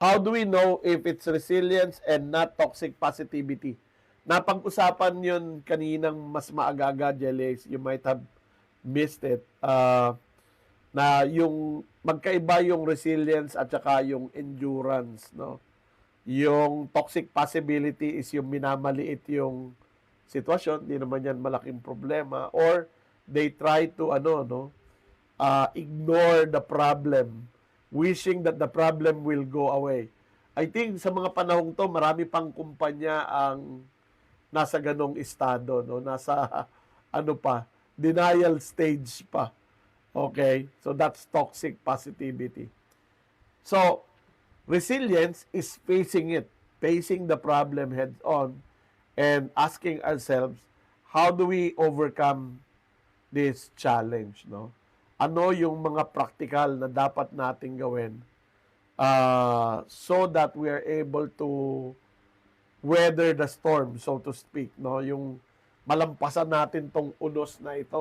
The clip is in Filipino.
How do we know if it's resilience and not toxic positivity? Napag-usapan yun kaninang mas maaga-aga, Jelis. You might have missed it. Na yung magkaiba yung resilience at saka yung endurance, no? Yung toxic possibility is yung minamaliit yung sitwasyon, di naman yan malaking problema, or they try to ignore the problem, wishing that the problem will go away. I think sa mga panahong to, marami pang kumpanya ang nasa ganong estado, no? Nasa denial stage pa. Okay? So that's toxic positivity. So, resilience is facing the problem head on and asking ourselves, how do we overcome this challenge, no? Ano yung mga practical na dapat nating gawin so that we are able to weather the storm, so to speak, no? Yung malampasan natin tong unos na ito.